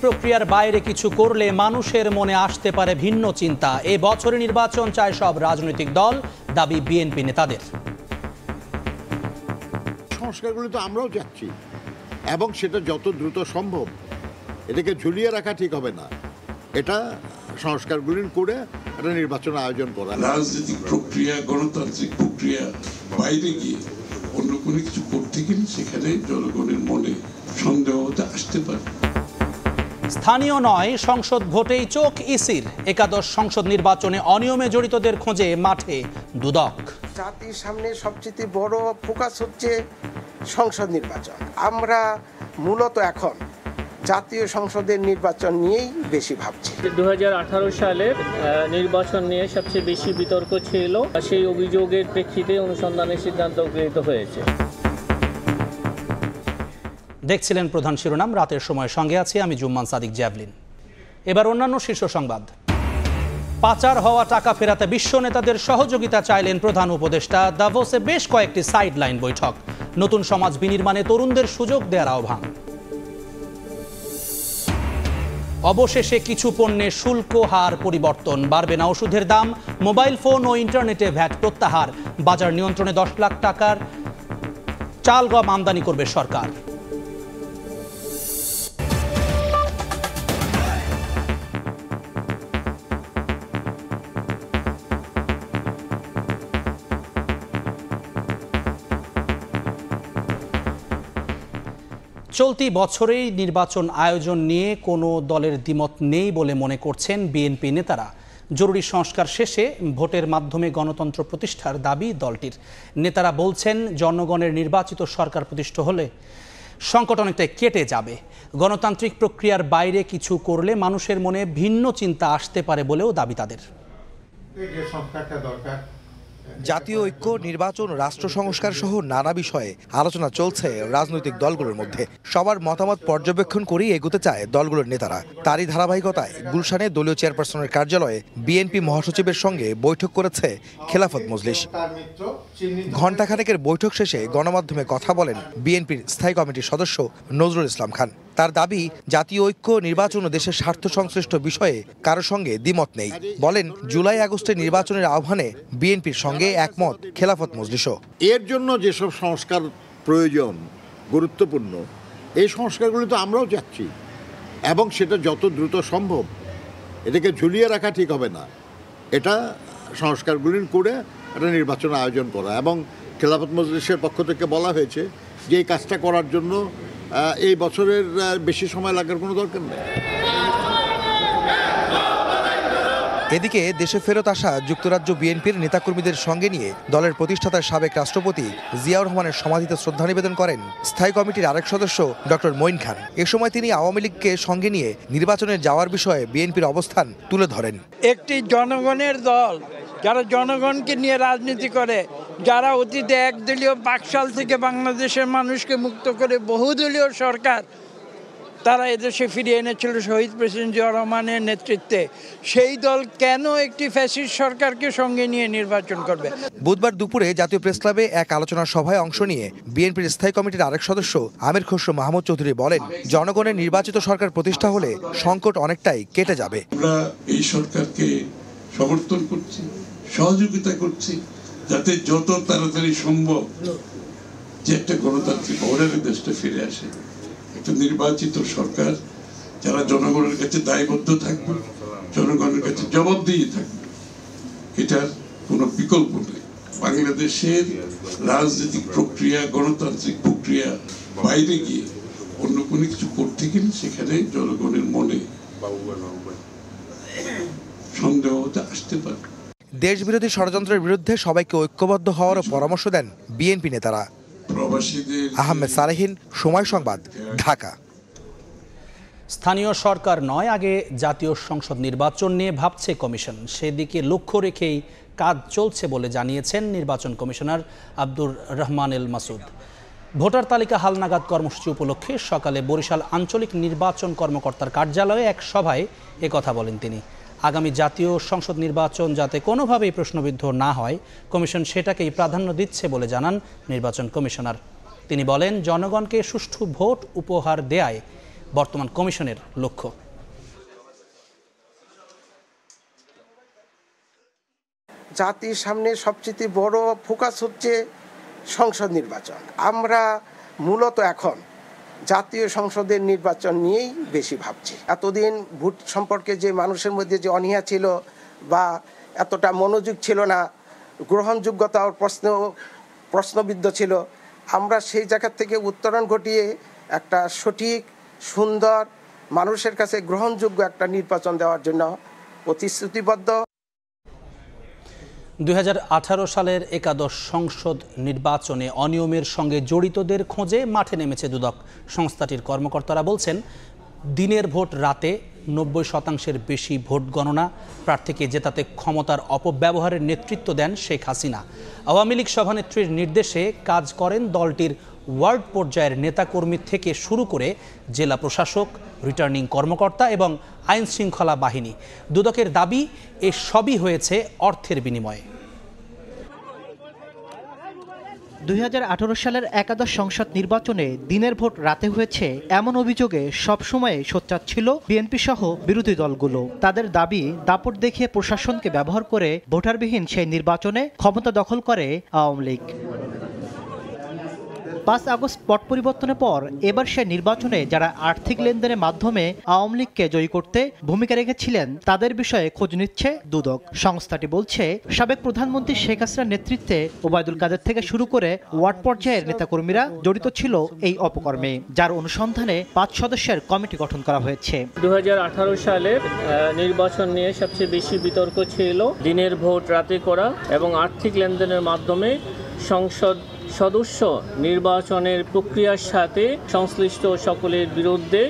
প্রক্রিয়ার বাইরে কিছু করলে মানুষের মনে আসতে পারে ভিন্ন চিন্তা। এ বছরের নির্বাচন চায় সব রাজনৈতিক দল, দাবি বিএনপি নেতাদের। সংস্কারগুলো তো আমরাও চাচ্ছি এবং সেটা যত দ্রুত সম্ভব। এটাকে ঝুলিয়ে রাখা ঠিক হবে না, এটা সংস্কারগুলি করে একটা নির্বাচন আয়োজন করা। রাজনৈতিক প্রক্রিয়া, গণতান্ত্রিক প্রক্রিয়া বাইরে গিয়ে অন্য কোনো কিছু করতে গেলে সেখানে জনগণের মনে সন্দেহ হতে আসতে পারে। স্থানীয় নয়, সংসদ ভোটেই চোখ ইসির। একাদশ সংসদ নির্বাচনে অনিয়মে জড়িতদের খোঁজে মাঠে দুদক। জাতির সামনে সবচেয়ে বড় ফোকাস হচ্ছে সংসদ নির্বাচন। আমরা মূলত এখন জাতীয় সংসদের নির্বাচন নিয়েই বেশি ভাবছি। 2018 সালের নির্বাচন নিয়ে সবচেয়ে বেশি বিতর্ক ছিল, সেই অভিযোগের প্রেক্ষিতে অনুসন্ধানের সিদ্ধান্ত গৃহীত হয়েছে। দেখছিলেন প্রধান শিরোনাম, রাতের সময় সঙ্গে আছি আমি জুম্মান সাদিক জ্যাভলিন। এবার অন্যান্য শীর্ষ সংবাদ। পাচার হওয়া টাকা ফেরাতে বিশ্ব নেতাদের সহযোগিতা চাইলেন প্রধান উপদেষ্টা। দাভোসে বেশ কয়েকটি সাইডলাইন বৈঠক। নতুন সমাজ বিনির্মাণে তরুণদের সুযোগ দেওয়ার আহ্বান। অবশেষে কিছু পণ্যে শুল্ক হার পরিবর্তন, বাড়বে না ওষুধের দাম। মোবাইল ফোন ও ইন্টারনেটে ভ্যাট প্রত্যাহার। বাজার নিয়ন্ত্রণে 10 লাখ টাকার চাল গম আমদানি করবে সরকার। চলতি বছরেই নির্বাচন আয়োজন নিয়ে কোনো দলের দ্বিমত নেই বলে মনে করছেন বিএনপি নেতারা। জরুরি সংস্কার শেষে ভোটের মাধ্যমে গণতন্ত্র প্রতিষ্ঠার দাবি দলটির। নেতারা বলছেন, জনগণের নির্বাচিত সরকার প্রতিষ্ঠা হলে সংকট অনেকটাই কেটে যাবে। গণতান্ত্রিক প্রক্রিয়ার বাইরে কিছু করলে মানুষের মনে ভিন্ন চিন্তা আসতে পারে বলেও দাবি তাদের। জাতীয় ঐক্য, নির্বাচন, রাষ্ট্র সংস্কার সহ নানা বিষয়ে আলোচনা চলছে রাজনৈতিক দলগুলোর মধ্যে। সবার মতামত পর্যবেক্ষণ করেই এগোতে চায় দলগুলোর নেতারা। তারই ধারাবাহিকতায় গুলশানে দলীয় চেয়ারপারসনের কার্যালয়ে বিএনপি মহাসচিবের সঙ্গে বৈঠক করেছে খেলাফত মজলিস। ঘণ্টাখানেকের বৈঠক শেষে গণমাধ্যমে কথা বলেন বিএনপির স্থায়ী কমিটির সদস্য নজরুল ইসলাম খান। তার দাবি, জাতীয় ঐক্য, নির্বাচন ও দেশের স্বার্থ সংশ্লিষ্ট বিষয়ে কারো সঙ্গে দ্বিমত নেই। বলেন, জুলাই আগস্টে নির্বাচনের আহ্বানে বিএনপির সঙ্গে একমত খেলাফত মজলিসও। এর জন্য যেসব সংস্কার প্রয়োজন, গুরুত্বপূর্ণ, এই সংস্কারগুলি তো আমরাও চাচ্ছি এবং সেটা যত দ্রুত সম্ভব। এটাকে ঝুলিয়ে রাখা ঠিক হবে না, এটা সংস্কারগুলি করে একটা নির্বাচন আয়োজন করা। এবং খেলাফত মজলিসের পক্ষ থেকে বলা হয়েছে যে এই কাজটা করার জন্য এই বছরের বেশি সময় লাগার কোনো দরকার নেই। এদিকে দেশে ফেরত আসা যুক্তরাজ্য বিএনপির নেতাকর্মীদের সঙ্গে নিয়ে দলের প্রতিষ্ঠাতার সাবেক রাষ্ট্রপতি জিয়াউর রহমানের সমাধিতে শ্রদ্ধা নিবেদন করেন স্থায়ী কমিটির আরেক সদস্য ডক্টর মঈন খান। এ সময় তিনি আওয়ামী লীগকে সঙ্গে নিয়ে নির্বাচনে যাওয়ার বিষয়ে বিএনপির অবস্থান তুলে ধরেন। একটি জনগণের দল, যারা জনগণকে নিয়ে রাজনীতি করে, যারা অতীতে একদলীয় বাকশাল থেকে বাংলাদেশের মানুষকে মুক্ত করে বহুদলীয় সরকার তারা এদেশে ফিরিয়ে এনেছিল শহীদ প্রেসিডেন্ট জিয়াউর রহমানের নেতৃত্বে, সেই দল কেন একটি ফ্যাসিস্ট সরকারকে সঙ্গে নিয়ে নির্বাচন করবে? বুধবার দুপুরে জাতীয় প্রেসক্লাবে এক আলোচনা সভায় অংশ নিয়ে বিএনপির স্থায়ী কমিটির আরেক সদস্য আমির খসরু মাহমুদ চৌধুরী বলেন, জনগণের নির্বাচিত সরকার প্রতিষ্ঠা হলে সংকট অনেকটাই কেটে যাবে। আমরা এই সরকারকে সমর্থন করছি, সহযোগিতা করছি, যাতে যত তাড়াতাড়ি সম্ভব যে একটা গণতান্ত্রিক অর্ডারে দেশটা ফিরে আসে। একটা নির্বাচিত সরকার যারা জনগণের কাছে দায়বদ্ধ থাকবে, জনগণের কাছে জবাবদিহি থাকবে, এটার কোনো বিকল্প নেই। বাংলাদেশের রাজনৈতিক প্রক্রিয়া, গণতান্ত্রিক প্রক্রিয়া বাইরে গিয়ে অন্য কোনো কিছু করতে গেলে সেখানে জনগণের মনে সন্দেহ হতে আসতে পারে। দেশবিরোধী ষড়যন্ত্রের বিরুদ্ধে সবাইকে ঐক্যবদ্ধ হওয়ারও পরামর্শ দেন বিএনপি নেতারা। আহমেদ সালেহিন, সময় সংবাদ, ঢাকা। স্থানীয় সরকার নয়, আগে জাতীয় সংসদ নির্বাচন নিয়ে ভাবছে কমিশন। সেদিকে লক্ষ্য রেখেই কাজ চলছে বলে জানিয়েছেন নির্বাচন কমিশনার আব্দুর রহমান এল মাসুদ। ভোটার তালিকা হালনাগাদ কর্মসূচি উপলক্ষে সকালে বরিশাল আঞ্চলিক নির্বাচন কর্মকর্তার কার্যালয়ে এক সভায় একথা বলেন তিনি। আগামী জাতীয় সংসদ নির্বাচন যাতে কোনোভাবেই প্রশ্নবিদ্ধ না হয়, কমিশন সেটাকেই প্রাধান্য দিচ্ছে বলে জানান নির্বাচন কমিশনার। তিনি বলেন, জনগণকে সুষ্ঠু ভোট উপহার দেয়ায় বর্তমান কমিশনের লক্ষ্য। জাতির সামনে সবচেয়ে বড় ফোকাস হচ্ছে সংসদ নির্বাচন। আমরা মূলত এখন জাতীয় সংসদের নির্বাচন নিয়েই বেশি ভাবছি। এতদিন ভোট সম্পর্কে যে মানুষের মধ্যে যে অনীহা ছিল বা এতটা মনোযোগ ছিল না, গ্রহণযোগ্যতার প্রশ্নবিদ্ধ ছিল, আমরা সেই জায়গা থেকে উত্তরণ ঘটিয়ে একটা সঠিক, সুন্দর, মানুষের কাছে গ্রহণযোগ্য একটা নির্বাচন দেওয়ার জন্য প্রতিশ্রুতিবদ্ধ। 2018 সালের একাদশ সংসদ নির্বাচনে অনিয়মের সঙ্গে জড়িতদের খোঁজে মাঠে নেমেছে দুদক। সংস্থাটির কর্মকর্তারা বলছেন, দিনের ভোট রাতে 90% বেশি ভোট গণনা, প্রার্থীকে জেতাতে ক্ষমতার অপব্যবহারের নেতৃত্ব দেন শেখ হাসিনা। আওয়ামী লীগ সভানেত্রীর নির্দেশে কাজ করেন দলটির ওয়ার্ড পর্যায়ের নেতাকর্মী থেকে শুরু করে জেলা প্রশাসক, রিটার্নিং কর্মকর্তা এবং আইন শৃঙ্খলা বাহিনী। দুদকের দাবি, এ সবই হয়েছে অর্থের বিনিময়ে। 2018 সালের একাদশ সংসদ নির্বাচনে দিনের ভোট রাতে হয়েছে এমন অভিযোগে সবসময় সোচ্চার ছিল বিএনপি সহ বিরোধী দলগুলো। তাদের দাবি, দাপট দেখিয়ে প্রশাসনকে ব্যবহার করে ভোটারবিহীন সেই নির্বাচনে ক্ষমতা দখল করে আওয়ামী লীগ। 5 আগস্ট পট পরিবর্তনের পর এবার সে নির্বাচনে যারা আর্থিক লেনদেনের মাধ্যমে আওয়ামী লীগকে জয়ী করতে ভূমিকা রেখেছিলেন তাদের বিষয়ে খোঁজ নিচ্ছে দুদক। সংস্থাটি বলছে, সাবেক প্রধানমন্ত্রী শেখ হাসিনার নেতৃত্বে ওবায়দুল কাদের থেকে শুরু করে ওয়ার্ড পর্যায়ের নেতাকর্মীরা জড়িত ছিল এই অপকর্মে, যার অনুসন্ধানে 5 সদস্যের কমিটি গঠন করা হয়েছে। 2018 সালের নির্বাচন নিয়ে সবচেয়ে বেশি বিতর্ক ছিল দিনের ভোট রাতে করা এবং আর্থিক লেনদেনের মাধ্যমে সংসদ সদস্য নির্বাচনের প্রক্রিয়ার সাথে সংশ্লিষ্ট সকলের বিরুদ্ধে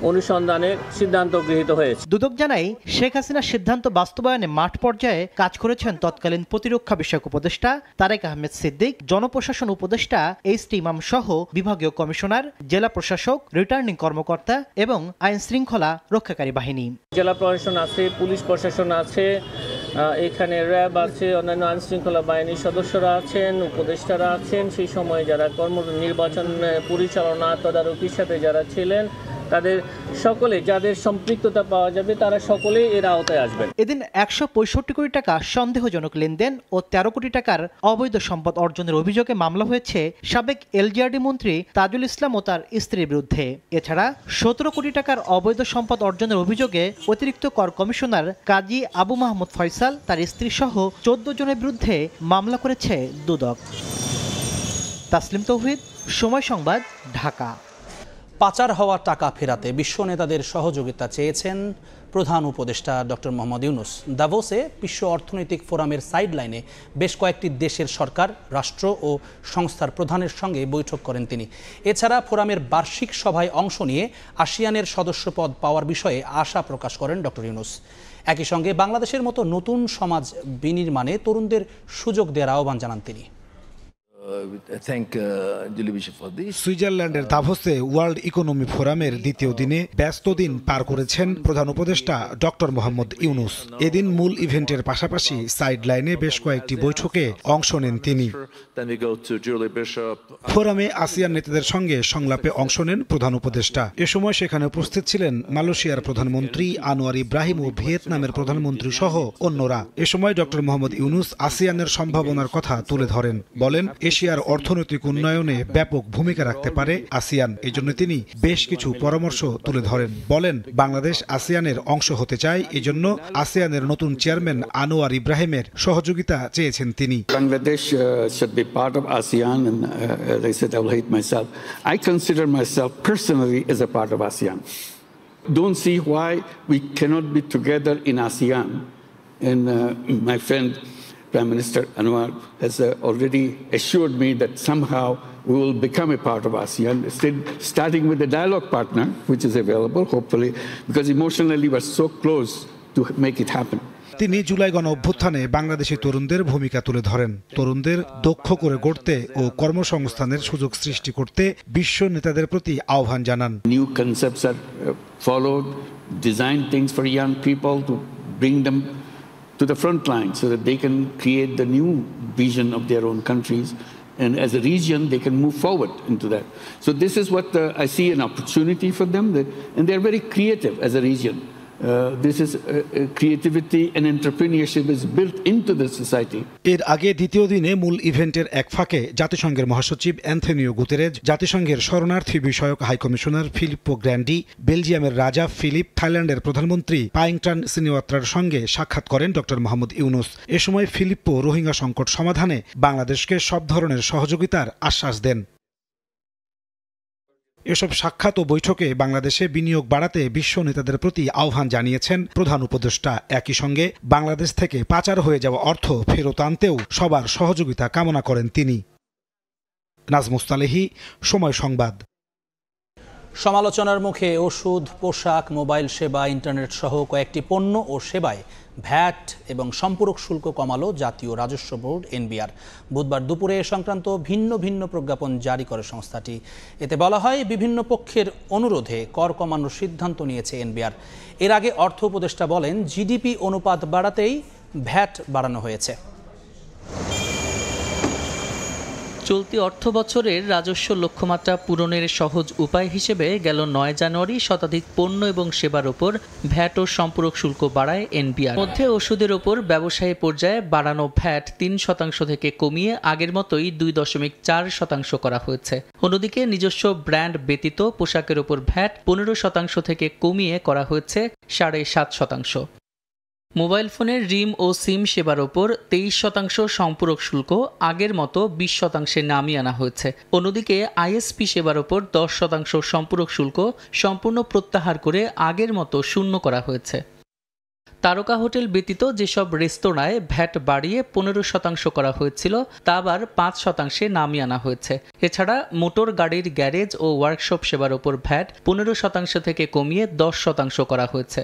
অনুসন্ধানের সিদ্ধান্ত গৃহীত হয়েছে। দুদক জানায়, শেখ হাসিনার সিদ্ধান্ত বাস্তবায়নে মাঠ পর্যায়ে কাজ করেছেন তৎকালীন প্রতিরক্ষা বিষয়ক উপদেষ্টা তারেক আহমেদ সিদ্দিক, জনপ্রশাসন উপদেষ্টা এইচ.টি. ইমাম সহ বিভাগীয় কমিশনার, জেলা প্রশাসক, রিটার্নিং কর্মকর্তা এবং আইন শৃঙ্খলা রক্ষাকারী বাহিনী। জেলা প্রশাসন আছে, পুলিশ প্রশাসন আছে, এখানে র্যাব আছে, অন্যান্য আইন শৃঙ্খলা বাহিনীর সদস্যরা আছেন, উপদেষ্টারা আছেন। সেই সময় যারা নির্বাচন পরিচালনা তদারকির সাথে যারা ছিলেন তাদের সকলে, যাদের সম্পৃক্ততা পাওয়া যাবে তারা সকলেই এর আওতায় আসবেন। এদিন 165 কোটি টাকা সন্দেহজনক লেনদেন ও 13 কোটি টাকার অবৈধ সম্পদ অর্জনের অভিযোগে মামলা হয়েছে সাবেক এলজিআরডি মন্ত্রী তাজুল ইসলাম ও তার স্ত্রীর বিরুদ্ধে। এছাড়া 17 কোটি টাকার অবৈধ সম্পদ অর্জনের অভিযোগে অতিরিক্ত কর কমিশনার কাজী আবু মাহমুদ ফয়সাল, তার স্ত্রী সহ 14 জনের বিরুদ্ধে মামলা করেছে দুদক। তাসলিম তৌহিদ, সময় সংবাদ, ঢাকা। পাচার হওয়া টাকা ফেরাতে বিশ্ব নেতাদের সহযোগিতা চেয়েছেন প্রধান উপদেষ্টা ডক্টর মোহাম্মদ ইউনূস। দাভোসে বিশ্ব অর্থনৈতিক ফোরামের সাইডলাইনে বেশ কয়েকটি দেশের সরকার, রাষ্ট্র ও সংস্থার প্রধানের সঙ্গে বৈঠক করেন তিনি। এছাড়া ফোরামের বার্ষিক সভায় অংশ নিয়ে আসিয়ানের সদস্যপদ পাওয়ার বিষয়ে আশা প্রকাশ করেন ডক্টর ইউনূস। একই সঙ্গে বাংলাদেশের মতো নতুন সমাজ বিনির্মাণে তরুণদের সুযোগ দেওয়ার আহ্বান জানান তিনি। সুইজারল্যান্ডের দাভোসে ওয়ার্ল্ড ইকোনমি ফোরামের দ্বিতীয় দিনে ব্যস্ত দিন পার করেছেন প্রধান উপদেষ্টা ডক্টর মোহাম্মদ ইউনূস। এদিন মূল ইভেন্টের পাশাপাশি সাইডলাইনে বেশ কয়েকটি বৈঠকে অংশ নেন তিনি। ফোরামে আসিয়ান নেতাদের সঙ্গে সংলাপে অংশ নেন প্রধান উপদেষ্টা। এ সময় সেখানে উপস্থিত ছিলেন মালয়েশিয়ার প্রধানমন্ত্রী আনোয়ার ইব্রাহিম ও ভিয়েতনামের প্রধানমন্ত্রী সহ অন্যরা। এ সময় ডক্টর মোহাম্মদ ইউনূস আসিয়ানের সম্ভাবনার কথা তুলে ধরেন। বলেন, এশিয়ার অর্থনৈতিক উন্নয়নে ব্যাপক ভূমিকা রাখতে পারে আসিয়ান। এই জন্য তিনি বেশ কিছু পরামর্শ তুলে ধরেন। বলেন, বাংলাদেশ আসিয়ানের অংশ হতে চায়, এজন্য আসিয়ানের নতুন চেয়ারম্যান আনোয়ার ইব্রাহিমের সহযোগিতা চেয়েছেন তিনি। Bangladesh should be part of ASEAN and as I said, I will hate myself. I consider myself personally as a part of ASEAN. Don't see why we cannot be together in ASEAN. And my friend Prime Minister Anwar has already assured me that somehow we will become a part of ASEAN, starting with the dialogue partner, which is available, hopefully, because emotionally we're so close to make it happen. তিনি জুলাই গণ অভ্যুত্থানে বাংলাদেশি তরুণদের ভূমিকা তুলে ধরেন। তরুণদের দক্ষ করে গড়তে ও কর্মসংস্থানের সুযোগ সৃষ্টি করতে বিশ্ব নেতাদের প্রতি আহ্বান জানান। New concepts are followed, design things for young people to bring them to the front line so that they can create the new vision of their own countries And as a region, they can move forward into that. So this is what I see an opportunity for them, and they're very creative as a region. This is creativity and entrepreneurship is built into the society. এর আগে দ্বিতীয় দিনে মূল ইভেন্টের এক ফাঁকে জাতিসংঘের মহাসচিব অ্যান্থনিও গুতেরেজ, জাতিসংঘের শরণার্থী বিষয়ক হাই কমিশনার ফিলিপ্পো গ্র্যান্ডি, বেলজিয়ামের রাজা ফিলিপ, থাইল্যান্ডের প্রধানমন্ত্রী পাইংট্রান সিনিওয়াত্রার সঙ্গে সাক্ষাৎ করেন ডক্টর মোহাম্মদ ইউনুস। এ সময় ফিলিপ্পো রোহিঙ্গা সংকট সমাধানে বাংলাদেশকে সব ধরনের সহযোগিতার আশ্বাস দেন। এসব সাক্ষাৎ ও বৈঠকে বাংলাদেশে বিনিয়োগ বাড়াতে বিশ্ব নেতাদের প্রতি আহ্বান জানিয়েছেন প্রধান উপদেষ্টা। একই সঙ্গে বাংলাদেশ থেকে পাচার হয়ে যাওয়া অর্থ ফেরত আনতেও সবার সহযোগিতা কামনা করেন তিনি। নাজমুস্তালেহি, সময় সংবাদ। সমালোচনার মুখে ওষুধ, পোশাক, মোবাইল সেবা, ইন্টারনেট সহ কয়েকটি পণ্য ও সেবায় ভ্যাট এবং সম্পূরক শুল্ক কমালো জাতীয় রাজস্ব বোর্ড এনবিআর। বুধবার দুপুরে এ সংক্রান্ত ভিন্ন ভিন্ন প্রজ্ঞাপন জারি করে সংস্থাটি। এতে বলা হয়, বিভিন্ন পক্ষের অনুরোধে কর কমানোর সিদ্ধান্ত নিয়েছে এনবিআর। এর আগে অর্থ উপদেষ্টা বলেন, জিডিপি অনুপাত বাড়াতেই ভ্যাট বাড়ানো হয়েছে। চলতি অর্থ বছরের রাজস্ব লক্ষ্যমাত্রা পূরণের সহজ উপায় হিসেবে গেল 9 জানুয়ারি শতাধিক পণ্য এবং সেবার ওপর ভ্যাট ও সম্পূরক শুল্ক বাড়ায় এনবিআর। মধ্যে ওষুধের ওপর ব্যবসায়ী পর্যায়ে বাড়ানো ভ্যাট 3% থেকে কমিয়ে আগের মতোই 2.4% করা হয়েছে। অন্যদিকে নিজস্ব ব্র্যান্ড ব্যতীত পোশাকের ওপর ভ্যাট 15% থেকে কমিয়ে করা হয়েছে 7.5%। মোবাইল ফোনের রিম ও সিম সেবার ওপর 23% সম্পূরক শুল্ক আগের মতো 20% নামিয়ে আনা হয়েছে। অন্যদিকে আইএসপি সেবার ওপর 10% সম্পূরক শুল্ক সম্পূর্ণ প্রত্যাহার করে আগের মতো শূন্য করা হয়েছে। তারকা হোটেল ব্যতীত যেসব রেস্তোরাঁয় ভ্যাট বাড়িয়ে 15% করা হয়েছিল তা আবার 5% নামিয়ে আনা হয়েছে। এছাড়া মোটর গাড়ির গ্যারেজ ও ওয়ার্কশপ সেবার ওপর ভ্যাট 15% থেকে কমিয়ে 10% করা হয়েছে।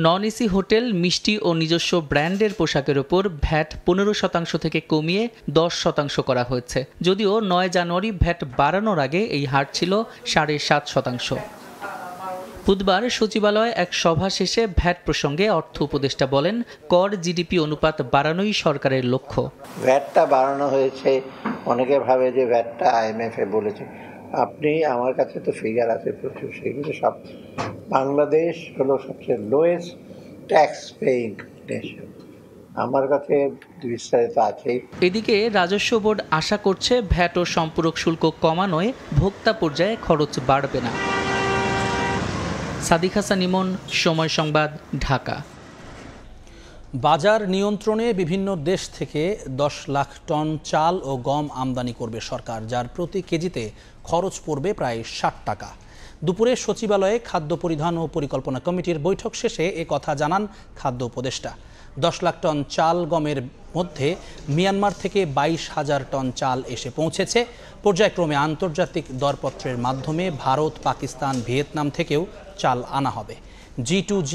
নন এসি হোটেল, মিষ্টি ও নিজস্ব ব্র্যান্ডের পোশাকের ওপর ভ্যাট 15% থেকে কমিয়ে 10% করা হয়েছে। যদিও 9 জানুয়ারি ভ্যাট বাড়ানোর আগে এই হার ছিল 7.5%। বুধবার সচিবালয়ে এক সভা শেষে ভ্যাট প্রসঙ্গে অর্থ উপদেষ্টা বলেন, কর জিডিপি অনুপাত বাড়ানোই সরকারের লক্ষ্য। ভ্যাটটা বাড়ানো হয়েছে, অনেকে ভাবে যে ভ্যাটটা আইএমএফ বলেছে। আপনি আমার কাছে তো ফিগার আছে প্রচুর, সেগুলো সব বাংলাদেশ হলো সবচেয়ে লোয়েস্ট ট্যাক্স পেইং নেশন, আমার কাছে বিস্তারিত আছেই। এদিকে রাজস্ব বোর্ড আশা করছে ভ্যাট ও সম্পূরক শুল্ক কমানোয় ভোক্তা পর্যায়ে খরচ বাড়বে না। সাদিক হাসান ইমন, সময় সংবাদ, ঢাকা। বাজার নিয়ন্ত্রণে বিভিন্ন দেশ থেকে 10 লাখ টন চাল ও গম আমদানি করবে সরকার, যার প্রতি কেজিতে খরচ পড়বে প্রায় 60 টাকা। দুপুরে সচিবালয়ে খাদ্য পরিধান ও পরিকল্পনা কমিটির বৈঠক শেষে এ কথা জানান খাদ্য উপদেষ্টা। 10 লাখ টন চাল গমের মধ্যে মিয়ানমার থেকে 22,000 টন চাল এসে পৌঁছেছে। পর্যায়ক্রমে আন্তর্জাতিক দরপত্রের মাধ্যমে ভারত, পাকিস্তান, ভিয়েতনাম থেকেও চাল আনা হবে। G2G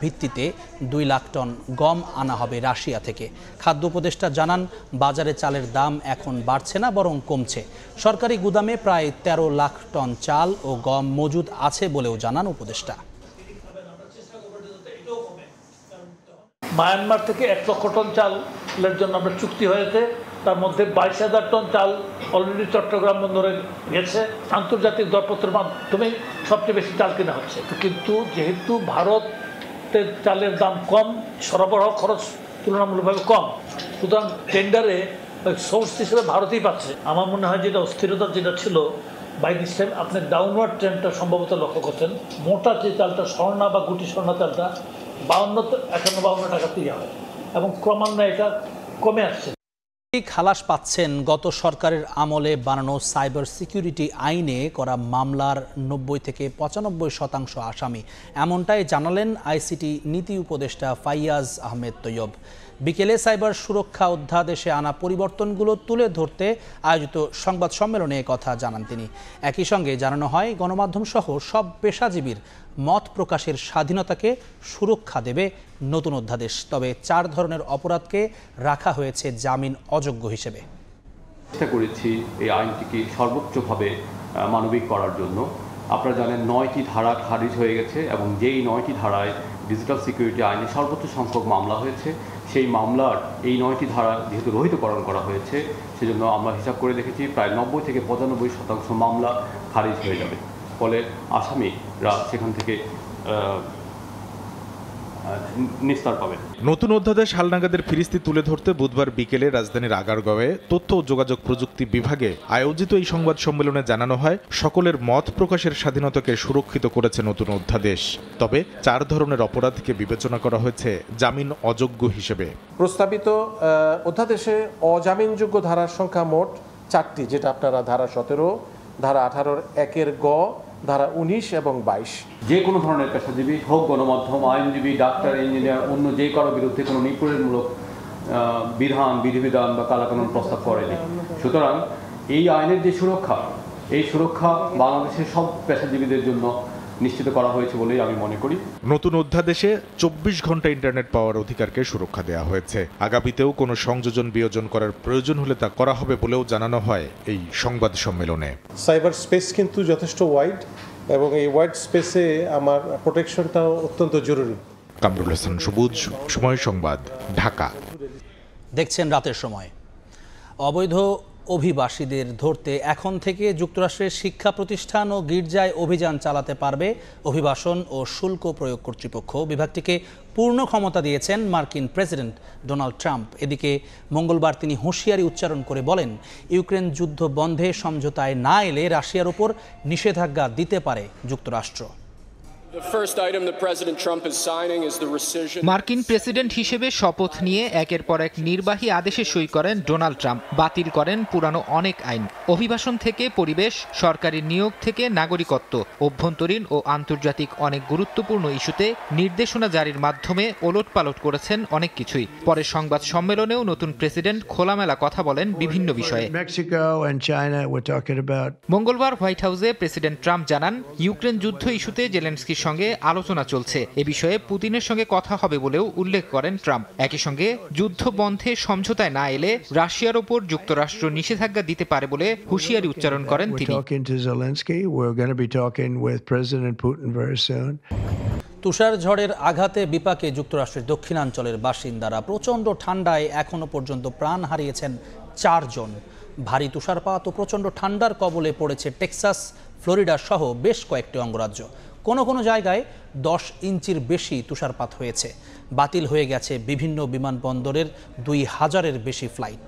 ভিত্তিতে 2 লাখ টন গম আনা হবে রাশিয়া থেকে। খাদ্য উপদেষ্টা জানান, বাজারে চালের দাম এখন বাড়ছে না, বরং কমছে। সরকারি গুদামে প্রায় 13 লাখ টন চাল ও গম মজুদ আছে বলেও জানান উপদেষ্টা। মায়ানমার থেকে 1 লক্ষ টন চালের জন্য আমরা চুক্তি হয়েছে, তার মধ্যে 22,000 টন চাল অলরেডি চট্টগ্রাম বন্দরে গেছে। আন্তর্জাতিক দরপত্রের মাধ্যমে সবচেয়ে বেশি চাল কেনা হচ্ছে। কিন্তু যেহেতু ভারতের চালের দাম কম, সরবরাহ খরচ তুলনামূলকভাবে কম, সুতরাং টেন্ডারে সোর্স হিসেবে ভারতই পাচ্ছে। আমার মনে হয় যেটা অস্থিরতা যেটা ছিল বাই দিস টাইম আপনি ডাউনওয়ার্ড ট্রেন্ডটা সম্ভবত লক্ষ্য করছেন। মোটা যে চালটা, স্বর্ণা বা গুটি স্বর্ণা চালটা 51 টাকাতেই হয় এবং ক্রমান্বয়ে এটা কমে আসছে। খালাস পাচ্ছেন গত সরকারের আমলে বানানো সাইবার সিকিউরিটি আইনে করা মামলার 90 থেকে 95% আসামি, এমনটাই জানালেন আইসিটি নীতি উপদেষ্টা ফাইয়াজ আহমেদ তৈয়ব। বিকেলে সাইবার সুরক্ষা অধ্যাদেশে আনা পরিবর্তনগুলো তুলে ধরতে আয়োজিত সংবাদ সম্মেলনে কথা জানান তিনি। একই সঙ্গে জানানো হয়, গণমাধ্যম সহ সব পেশাজীবীর মত প্রকাশের স্বাধীনতাকে সুরক্ষা দেবে নতুন অধ্যাদেশ। তবে 4 ধরনের অপরাধকে রাখা হয়েছে জামিন অযোগ্য হিসেবে। চেষ্টা করেছি এই আইনটিকে সর্বোচ্চভাবে মানবিক করার জন্য। আপনারা জানেন 9টি ধারা খারিজ হয়ে গেছে এবং যেই 9টি ধারায় ডিজিটাল সিকিউরিটি আইনে সর্বোচ্চ সংখ্যক মামলা হয়েছে, সেই মামলার এই 9টি ধারা যেহেতু রহিতকরণ করা হয়েছে, সেজন্য আমরা হিসাব করে দেখেছি প্রায় 90 থেকে 95% মামলা খারিজ হয়ে যাবে। ফলে আসামিরা সেখান থেকে নিস্তার পাবে। নতুন অধ্যাদেশ হালনাগাদের ফিরিস্তি তুলে ধরতে বুধবার বিকেলে রাজধানীর আগারগাঁওয়ে তথ্য ও যোগাযোগ প্রযুক্তি বিভাগে আয়োজিত এই সংবাদ সম্মেলনে জানানো হয়, সকলের মত প্রকাশের স্বাধীনতাকে সুরক্ষিত করেছে নতুন অধ্যাদেশ। তবে 4 ধরনের অপরাধকে বিবেচনা করা হয়েছে জামিন অযোগ্য হিসেবে। প্রস্তাবিত অধ্যাদেশে অজামিনযোগ্য ধারার সংখ্যা মোট 4টি, যেটা আপনারা ধারা 17, ধারা 18-এর 1-এর গ, ধারা 19 এবং 22। যে কোনো ধরনের পেশাজীবী হোক, গণমাধ্যম, আইনজীবী, ডাক্তার, ইঞ্জিনিয়ার, অন্য যে কারো বিরুদ্ধে কোনো নিপীড়নমূলক বিধান, বিধিবিধান বা কালাকানুন প্রস্তাব করেনি। সুতরাং এই আইনের যে সুরক্ষা, এই সুরক্ষা বাংলাদেশের সব পেশাজীবীদের জন্য নিশ্চিত করা হয়েছে বলেই আমি মনে করি। নতুন অধ্যাদেশে 24 ঘন্টা ইন্টারনেট পাওয়ার অধিকারকে সুরক্ষা দেওয়া হয়েছে। আগামীতেও কোনো সংযোজন বিয়োজন করার প্রয়োজন হলে তা করা হবে বলেও জানানো হয় এই সংবাদ সম্মেলনে। সাইবার স্পেস কিন্তু যথেষ্ট ওয়াইড, এবং এই ওয়াইড স্পেসে আমার প্রোটেকশনটাও অত্যন্ত জরুরি। কামরুল হাসান সবুজ, সময় সংবাদ, ঢাকা। দেখছেন রাতের সময়। অবৈধ অভিবাসীদের ধরতে এখন থেকে যুক্তরাষ্ট্রের শিক্ষা প্রতিষ্ঠান ও গির্জায় অভিযান চালাতে পারবে অভিবাসন ও শুল্ক প্রয়োগ কর্তৃপক্ষ। বিভাগটিকে পূর্ণ ক্ষমতা দিয়েছেন মার্কিন প্রেসিডেন্ট ডোনাল্ড ট্রাম্প। এদিকে মঙ্গলবার তিনি হুঁশিয়ারি উচ্চারণ করে বলেন, ইউক্রেন যুদ্ধ বন্ধে সমঝোতায় না এলে রাশিয়ার উপর নিষেধাজ্ঞা দিতে পারে যুক্তরাষ্ট্র। মার্কিন প্রেসিডেন্ট হিসেবে শপথ নিয়ে একের পর এক নির্বাহী আদেশে সই করেন ডোনাল্ড ট্রাম্প। বাতিল করেন পুরানো অনেক আইন। অভিবাসন থেকে পরিবেশ, সরকারি নিয়োগ থেকে নাগরিকত্ব, অভ্যন্তরীণ ও আন্তর্জাতিক অনেক গুরুত্বপূর্ণ ইস্যুতে নির্দেশনা জারির মাধ্যমে ওলটপালট করেছেন অনেক কিছুই। পরে সংবাদ সম্মেলনেও নতুন প্রেসিডেন্ট খোলামেলা কথা বলেন বিভিন্ন বিষয়ে। মঙ্গলবার হোয়াইট হাউসে প্রেসিডেন্ট ট্রাম্প জানান, ইউক্রেন যুদ্ধ ইস্যুতে জেলেনস্কির সঙ্গে আলোচনা চলছে। এ বিষয়ে পুতিনের সঙ্গে কথা হবে বলেও উল্লেখ করেন ট্রাম্প। একই সঙ্গে যুদ্ধ বন্ধে সমঝোতায় না এলে রাশিয়ার ওপর যুক্তরাষ্ট্র নিষেধাজ্ঞা দিতে পারে বলে হুঁশিয়ারি উচ্চারণ করেন তিনি। তুষার ঝড়ের আঘাতে বিপাকে যুক্তরাষ্ট্রের দক্ষিণাঞ্চলের বাসিন্দারা। প্রচণ্ড ঠান্ডায় এখনো পর্যন্ত প্রাণ হারিয়েছেন 4 জন। ভারী তুষারপাত ও প্রচণ্ড ঠান্ডার কবলে পড়েছে টেক্সাস, ফ্লোরিডা সহ বেশ কয়েকটি অঙ্গরাজ্য। কোনো কোনো জায়গায় 10 ইঞ্চির বেশি তুষারপাত হয়েছে। বাতিল হয়ে গেছে বিভিন্ন বিমানবন্দরের 2000-এর বেশি ফ্লাইট।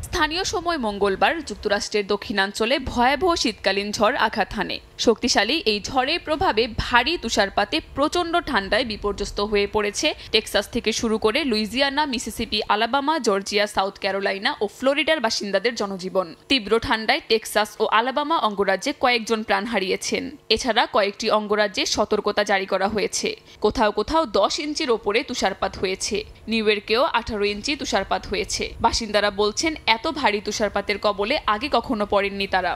স্থানীয় সময় মঙ্গলবার যুক্তরাষ্ট্রের দক্ষিণাঞ্চলে ভয়াবহ শীতকালীন ঝড় আঘাত হানে। শক্তিশালী এই ঝড়ের প্রভাবে ভারী তুষারপাতে প্রচণ্ড ঠান্ডায় বিপর্যস্ত হয়ে পড়েছে টেক্সাস থেকে শুরু করে Louisiana, Mississippi, Alabama, Georgia, South Carolina ও ফ্লোরিডার বাসিন্দাদের জনজীবন। তীব্র ঠান্ডায় টেক্সাস ও আলাবামা অঙ্গরাজ্যে কয়েকজন প্রাণ হারিয়েছেন। এছাড়া কয়েকটি অঙ্গরাজ্যে সতর্কতা জারি করা হয়েছে। কোথাও কোথাও 10 ইঞ্চির ওপরে তুষারপাত হয়েছে। নিউ ইয়র্কেও 18 ইঞ্চি তুষারপাত হয়েছে। বাসিন্দারা বলছেন, এত ভারী তুষারপাতের কবলে আগে কখনো পড়েননি তারা।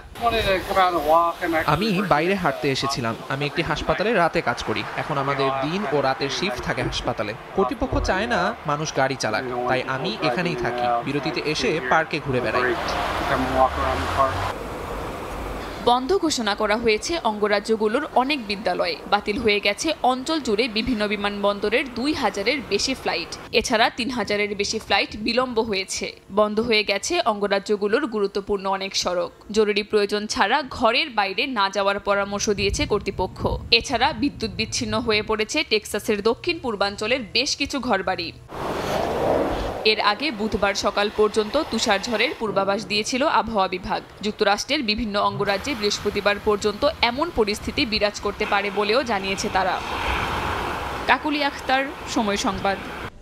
আমি বাইরে হাঁটতে এসেছিলাম। আমি একটি হাসপাতালে রাতে কাজ করি। এখন আমাদের দিন ও রাতের শিফট থাকে হাসপাতালে। কর্তৃপক্ষ চায় না মানুষ গাড়ি চালাক, তাই আমি এখানেই থাকি। বিরতিতে এসে পার্কে ঘুরে বেড়াই। বন্ধ ঘোষণা করা হয়েছে অঙ্গরাজ্যগুলোর অনেক বিদ্যালয়ে। বাতিল হয়ে গেছে অঞ্চল জুড়ে বিভিন্ন বিমানবন্দরের 2000-এর বেশি ফ্লাইট। এছাড়া 3000-এর বেশি ফ্লাইট বিলম্ব হয়েছে। বন্ধ হয়ে গেছে অঙ্গরাজ্যগুলোর গুরুত্বপূর্ণ অনেক সড়ক। জরুরি প্রয়োজন ছাড়া ঘরের বাইরে না যাওয়ার পরামর্শ দিয়েছে কর্তৃপক্ষ। এছাড়া বিদ্যুৎ বিচ্ছিন্ন হয়ে পড়েছে টেক্সাসের দক্ষিণ পূর্বাঞ্চলের বেশ কিছু ঘরবাড়ি। এর আগে বুধবার সকাল পর্যন্ত তুষার ঝড়ের পূর্বাভাস দিয়েছিল আবহাওয়া বিভাগ। যুক্তরাষ্ট্রের বিভিন্ন অঙ্গরাজ্যে বৃহস্পতিবার পর্যন্ত এমন পরিস্থিতি বিরাজ করতে পারে বলেও জানিয়েছে তারা। কাকুলি আখতার, সময় সংবাদ।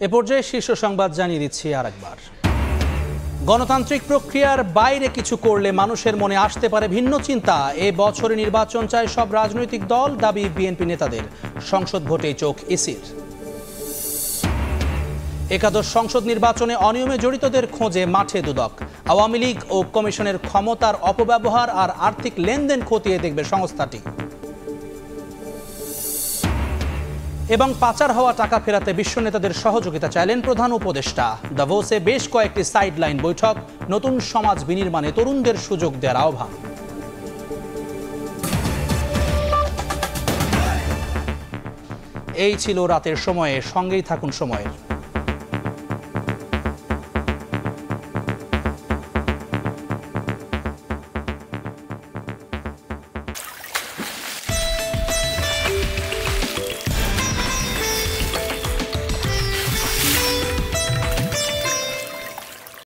এ পর্যায়ে শীর্ষ সংবাদ জানিয়ে দিচ্ছি আরেকবার। গণতান্ত্রিক প্রক্রিয়ার বাইরে কিছু করলে মানুষের মনে আসতে পারে ভিন্ন চিন্তা। এ বছরে নির্বাচন চায় সব রাজনৈতিক দল, দাবি বিএনপি নেতাদের। সংসদ ভোটে চোখ ইসির। একাদশ সংসদ নির্বাচনে অনিয়মে জড়িতদের খোঁজে মাঠে দুদক। আওয়ামী লীগ ও কমিশনের ক্ষমতার অপব্যবহার আর আর্থিক লেনদেন খতিয়ে দেখবে সংস্থাটি। এবং পাচার হওয়া টাকা ফেরাতে বিশ্ব নেতাদের সহযোগিতা চাইলেন প্রধান উপদেষ্টা। দাভোসে বেশ কয়েকটি সাইডলাইন বৈঠক, নতুন সমাজ বিনির্মাণে তরুণদের সুযোগ দেওয়ার আহ্বান। এই ছিল রাতের সময়ে, সঙ্গেই থাকুন সময়ের।